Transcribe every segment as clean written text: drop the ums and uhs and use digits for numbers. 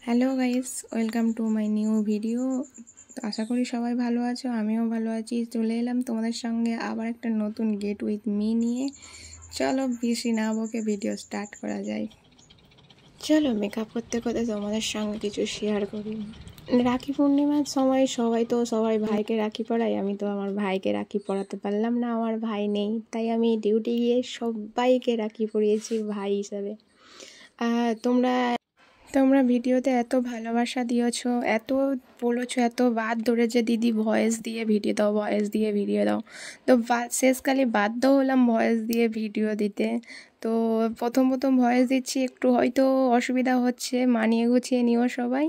Hello guys, welcome to my new video. আশা করি সবাই ভালো আছো, আমিও ভালো আছি। চলে এলাম তোমাদের সঙ্গে আবার একটা নতুন গেট উইথ মি নিয়ে। চলো বেশি না বকে ভিডিও স্টার্ট করা যায়। চলো মেকআপ করতে করতে তোমাদের সঙ্গে কিছু শেয়ার করি। রাখি পূর্ণিমার সময় সবাই ভাইকে রাখি পরায়। আমি তো আমার ভাইকে রাখি পরাতে পারলাম না, আমার ভাই নেই, তাই আমি ডিউটি গিয়ে সবাইকে রাখি পরিয়েছি ভাই হিসাবে। তোমরা ভিডিওতে এত ভালোবাসা দিয়েছো, এত বলেছো, এত বাদ ধরে যে দিদি ভয়েস দিয়ে ভিডিও দাও। তো শেষকালে বাধ্য হলাম ভয়েস দিয়ে ভিডিও দিতে। তো প্রথম ভয়েস দিচ্ছি, একটু হয়তো অসুবিধা হচ্ছে, মানিয়ে গুছিয়ে নিও সবাই।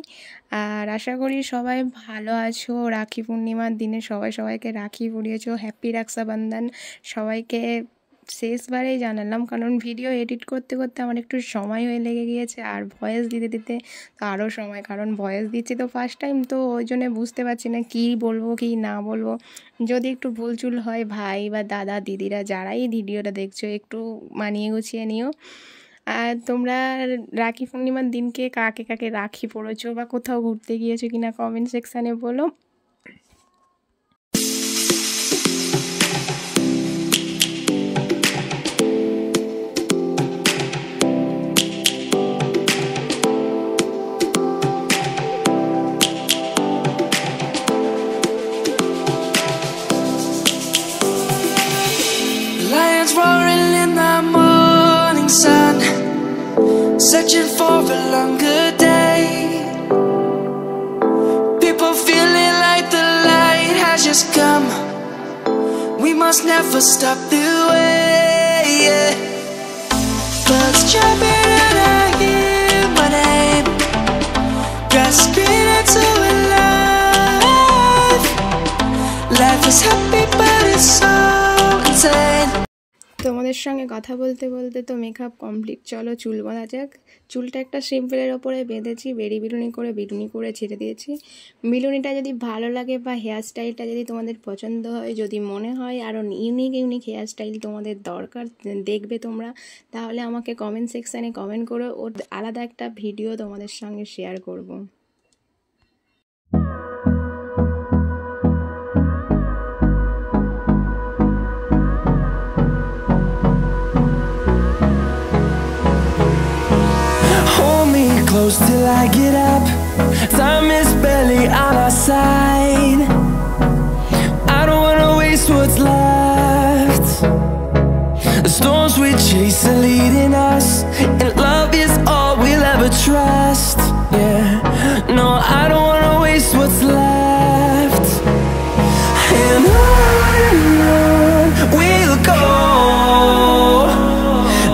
আর আশা করি সবাই ভালো আছো। রাখি পূর্ণিমার দিনে সবাইকে রাখি পরিয়েছো। হ্যাপি রক্ষাবন্ধন সবাইকে শেষবারেই জানালাম, কারণ ভিডিও এডিট করতে করতে আমার একটু সময় লেগে গিয়েছে, আর ভয়েস দিতে তো আরও সময়, কারণ ভয়েস দিচ্ছি তো ফার্স্ট টাইম, তো ওই জন্য বুঝতে পারছি না কী বলবো কী না বলবো। যদি একটু ভুলচুল হয়, ভাই বা দাদা দিদিরা যারাই ভিডিওটা দেখছো একটু মানিয়ে গুছিয়ে নিও। আর তোমরা রাখি পূর্ণিমার দিনকে কাকে কাকে রাখি পড়েছো বা কোথাও ঘুরতে গিয়েছো কিনা কমেন্ট সেকশানে বলো। Lions roaring in the morning sun, searching for a longer day. People feeling like the light has just come. We must never stop the way, yeah. Birds jumping and I hear my name, grasping into a life. Life is happy but it's so insane. তোমাদের সঙ্গে কথা বলতে বলতে তো makeup complete. চলো চুল বাঁধা যাক। চুলটা একটা সিম্পলের ওপরে বেঁধেছি, বিনুনি করে ছেড়ে দিয়েছি। বিনুনিটা যদি ভালো লাগে বা হেয়ার স্টাইলটা যদি তোমাদের পছন্দ হয়, যদি মনে হয় আরও ইউনিক হেয়ার স্টাইল তোমাদের দরকার দেখবে তোমরা, তাহলে আমাকে কমেন্ট সেকশানে কমেন্ট করো, ওর আলাদা একটা ভিডিও তোমাদের সঙ্গে শেয়ার করব। Close till I get up. Time is barely on our side. I don't wanna waste what's left. The storms we chase are leading us, and love is all we'll ever trust. Yeah, no, I don't wanna waste what's left. And on we'll go,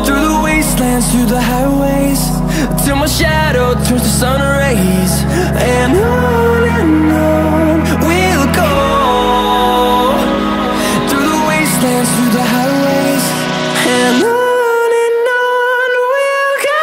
through the wastelands, through the highways, till my shadow turns to sun rays. And on we'll go, through the wastelands, through the highways. And on we'll go.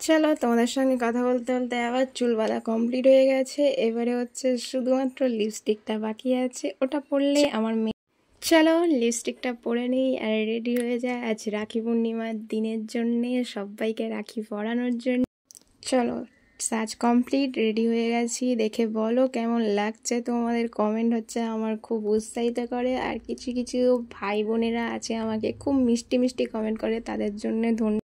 চলো তোমাদের সঙ্গে কথা বলতে বলতে আবার চুল বাঁধা complete হয়ে গেছে। এবারে হচ্ছে শুধুমাত্র লিপস্টিকটা বাকি আছে, ওটা পরলে আমার চলো লিপস্টিকটা পরে নিই আর রেডি হয়ে যায় আজ রাখি পূর্ণিমার দিনের জন্যে, সবাইকে রাখি পরানোর জন্য। চলো সাজ কমপ্লিট, রেডি হয়ে গেছি। দেখে বলো কেমন লাগছে তোমাদের। কমেন্ট হচ্ছে আমার খুব উৎসাহিত করে। আর কিছু ভাই বোনেরা আছে আমাকে খুব মিষ্টি কমেন্ট করে, তাদের জন্য ধন্যবাদ।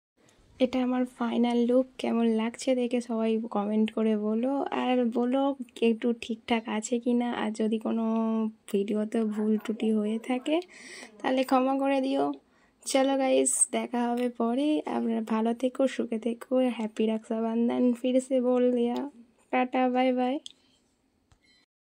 এটা আমার ফাইনাল লুক। কেমন লাগছে দেখে সবাই কমেন্ট করে বলো, আর বলো একটু ঠিকঠাক আছে কি না, আর যদি কোনো ভিডিওতে ভুল ত্রুটি হয়ে থাকে তাহলে ক্ষমা করে দিও। চলো গাইস, দেখা হবে পরে। আপনারা ভালো থেকো, সুখে থেকো, হ্যাপি रक्षाबंधन फिर से बोल दिया। Tata bye bye.